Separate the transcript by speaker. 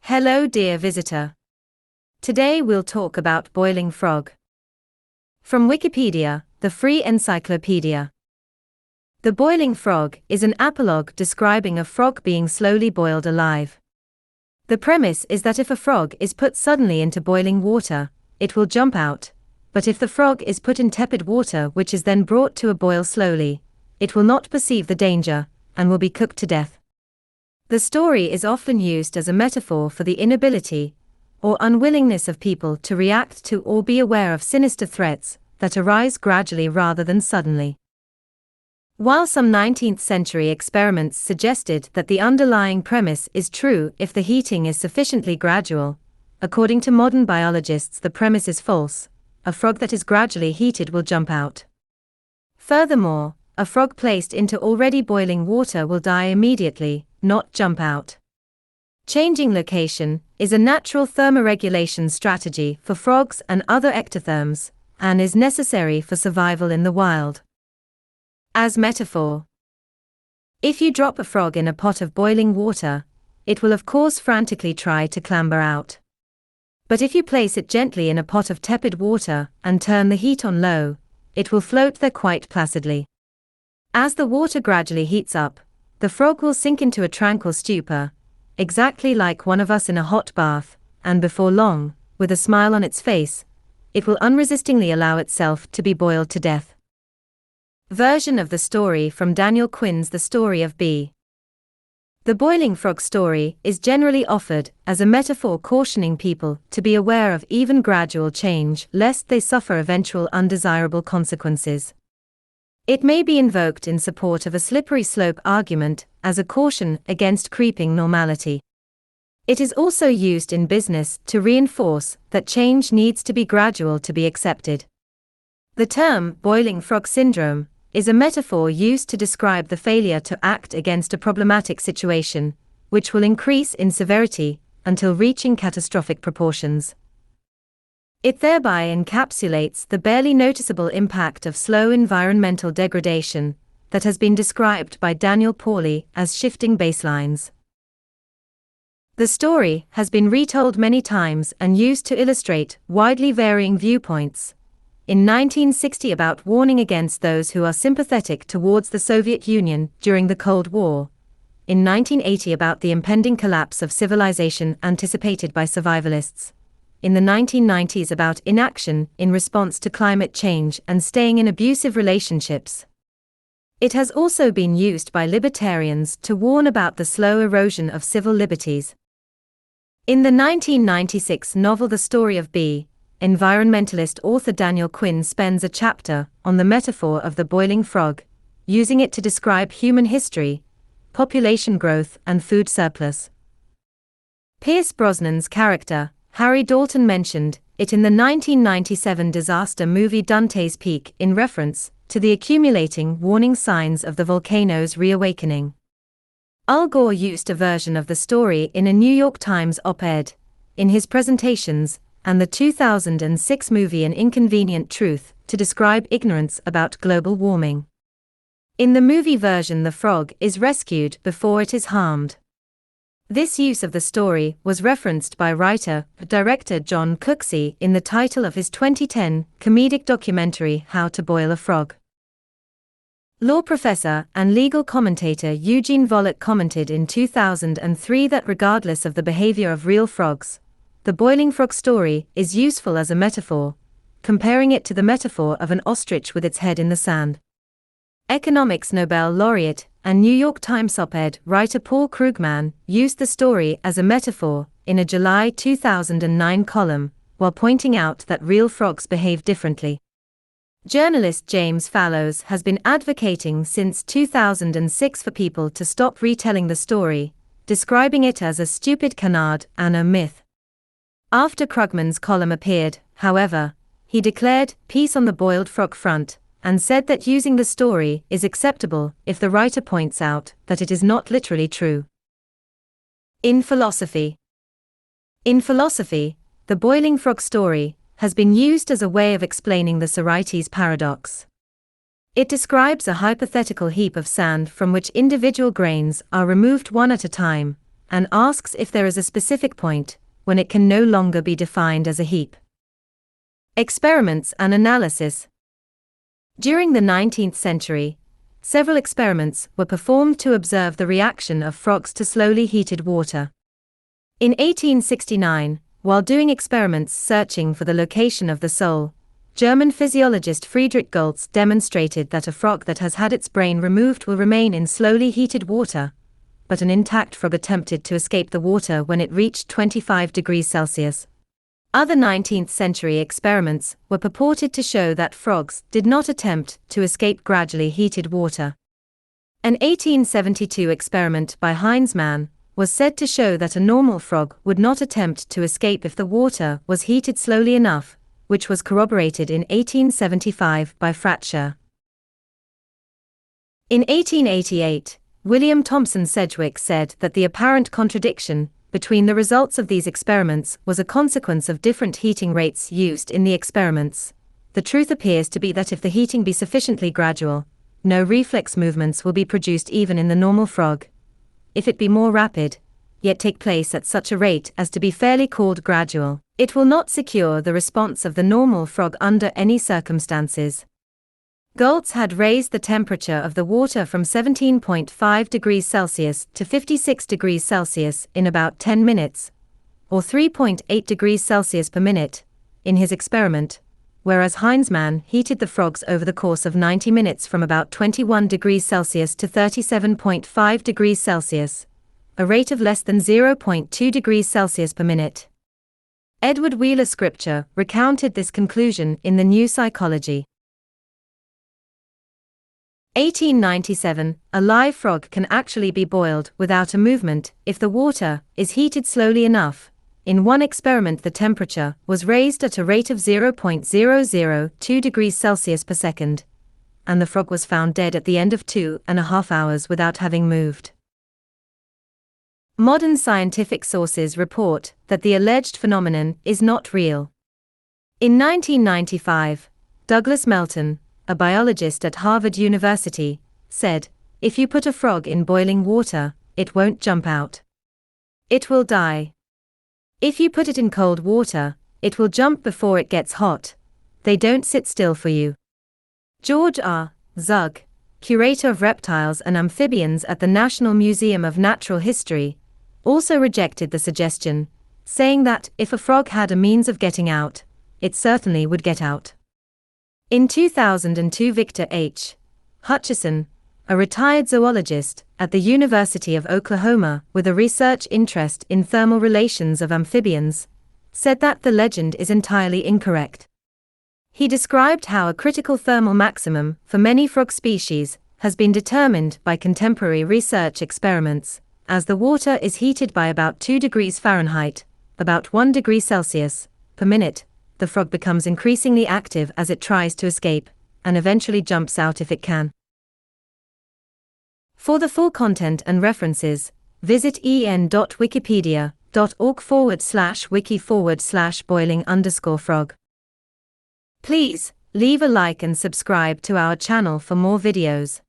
Speaker 1: Hello, dear visitor. Today we'll talk about boiling frog. From Wikipedia, the free encyclopedia. The boiling frog is an apologue describing a frog being slowly boiled alive. The premise is that if a frog is put suddenly into boiling water, it will jump out, but if the frog is put in tepid water which is then brought to a boil slowly, it will not perceive the danger, and will be cooked to death. The story is often used as a metaphor for the inability or unwillingness of people to react to or be aware of sinister threats that arise gradually rather than suddenly. While some 19th century experiments suggested that the underlying premise is true if the heating is sufficiently gradual, according to modern biologists the premise is false. A frog that is gradually heated will jump out. Furthermore, a frog placed into already boiling water will die immediately, not jump out. Changing location is a natural thermoregulation strategy for frogs and other ectotherms, and is necessary for survival in the wild. As metaphor, if you drop a frog in a pot of boiling water, it will of course frantically try to clamber out. But if you place it gently in a pot of tepid water and turn the heat on low, it will float there quite placidly. As the water gradually heats up, the frog will sink into a tranquil stupor, exactly like one of us in a hot bath, and before long, with a smile on its face, it will unresistingly allow itself to be boiled to death. Version of the story from Daniel Quinn's The Story of B. The boiling frog story is generally offered as a metaphor cautioning people to be aware of even gradual change lest they suffer eventual undesirable consequences. It may be invoked in support of a slippery slope argument as a caution against creeping normality. It is also used in business to reinforce that change needs to be gradual to be accepted. The term boiling frog syndrome is a metaphor used to describe the failure to act against a problematic situation, which will increase in severity until reaching catastrophic proportions. It thereby encapsulates the barely noticeable impact of slow environmental degradation that has been described by Daniel Pauly as shifting baselines. The story has been retold many times and used to illustrate widely varying viewpoints. In 1960 about warning against those who are sympathetic towards the Soviet Union during the Cold War. In 1980 about the impending collapse of civilization anticipated by survivalists. In the 1990s about inaction in response to climate change and staying in abusive relationships. It has also been used by libertarians to warn about the slow erosion of civil liberties. In the 1996 novel The Story of B., environmentalist author Daniel Quinn spends a chapter on the metaphor of the boiling frog, using it to describe human history, population growth and food surplus. Pierce Brosnan's character, Harry Dalton, mentioned it in the 1997 disaster movie Dante's Peak in reference to the accumulating warning signs of the volcano's reawakening. Al Gore used a version of the story in a New York Times op-ed, in his presentations, and the 2006 movie An Inconvenient Truth to describe ignorance about global warming. In the movie version, the frog is rescued before it is harmed. This use of the story was referenced by writer-director John Cooksey in the title of his 2010 comedic documentary How to Boil a Frog. Law professor and legal commentator Eugene Volokh commented in 2003 that regardless of the behavior of real frogs, the boiling frog story is useful as a metaphor, comparing it to the metaphor of an ostrich with its head in the sand. Economics Nobel laureate and New York Times op-ed writer Paul Krugman used the story as a metaphor in a July 2009 column, while pointing out that real frogs behave differently. Journalist James Fallows has been advocating since 2006 for people to stop retelling the story, describing it as a stupid canard and a myth. After Krugman's column appeared, however, he declared peace on the boiled frog front, and said that using the story is acceptable if the writer points out that it is not literally true. In philosophy, the boiling frog story has been used as a way of explaining the Sorites paradox. It describes a hypothetical heap of sand from which individual grains are removed one at a time, and asks if there is a specific point when it can no longer be defined as a heap. Experiments and analysis. During the 19th century, several experiments were performed to observe the reaction of frogs to slowly heated water. In 1869, while doing experiments searching for the location of the soul, German physiologist Friedrich Goltz demonstrated that a frog that has had its brain removed will remain in slowly heated water, but an intact frog attempted to escape the water when it reached 25 degrees Celsius. Other 19th century experiments were purported to show that frogs did not attempt to escape gradually heated water. An 1872 experiment by Heinzmann was said to show that a normal frog would not attempt to escape if the water was heated slowly enough, which was corroborated in 1875 by Fratscher. In 1888, William Thomson Sedgwick said that the apparent contradiction between the results of these experiments was a consequence of different heating rates used in the experiments. The truth appears to be that if the heating be sufficiently gradual, no reflex movements will be produced even in the normal frog. If it be more rapid, yet take place at such a rate as to be fairly called gradual, it will not secure the response of the normal frog under any circumstances. Goltz had raised the temperature of the water from 17.5 degrees Celsius to 56 degrees Celsius in about 10 minutes, or 3.8 degrees Celsius per minute, in his experiment, whereas Heinzmann heated the frogs over the course of 90 minutes from about 21 degrees Celsius to 37.5 degrees Celsius, a rate of less than 0.2 degrees Celsius per minute. Edward Wheeler Scripture recounted this conclusion in The New Psychology. 1897, a live frog can actually be boiled without a movement if the water is heated slowly enough. In one experiment, the temperature was raised at a rate of 0.002 degrees Celsius per second, and the frog was found dead at the end of 2.5 hours without having moved. Modern scientific sources report that the alleged phenomenon is not real. In 1995, Douglas Melton, a biologist at Harvard University, said, "If you put a frog in boiling water, it won't jump out. It will die. If you put it in cold water, it will jump before it gets hot. They don't sit still for you." George R. Zug, curator of reptiles and amphibians at the National Museum of Natural History, also rejected the suggestion, saying that if a frog had a means of getting out, it certainly would get out. In 2002, Victor H. Hutchison, a retired zoologist at the University of Oklahoma with a research interest in thermal relations of amphibians, said that the legend is entirely incorrect. He described how a critical thermal maximum for many frog species has been determined by contemporary research experiments, as the water is heated by about 2 degrees Fahrenheit, about 1 degree Celsius, per minute. The frog becomes increasingly active as it tries to escape, and eventually jumps out if it can. For the full content and references, visit en.wikipedia.org/wiki/boiling_frog. Please, leave a like and subscribe to our channel for more videos.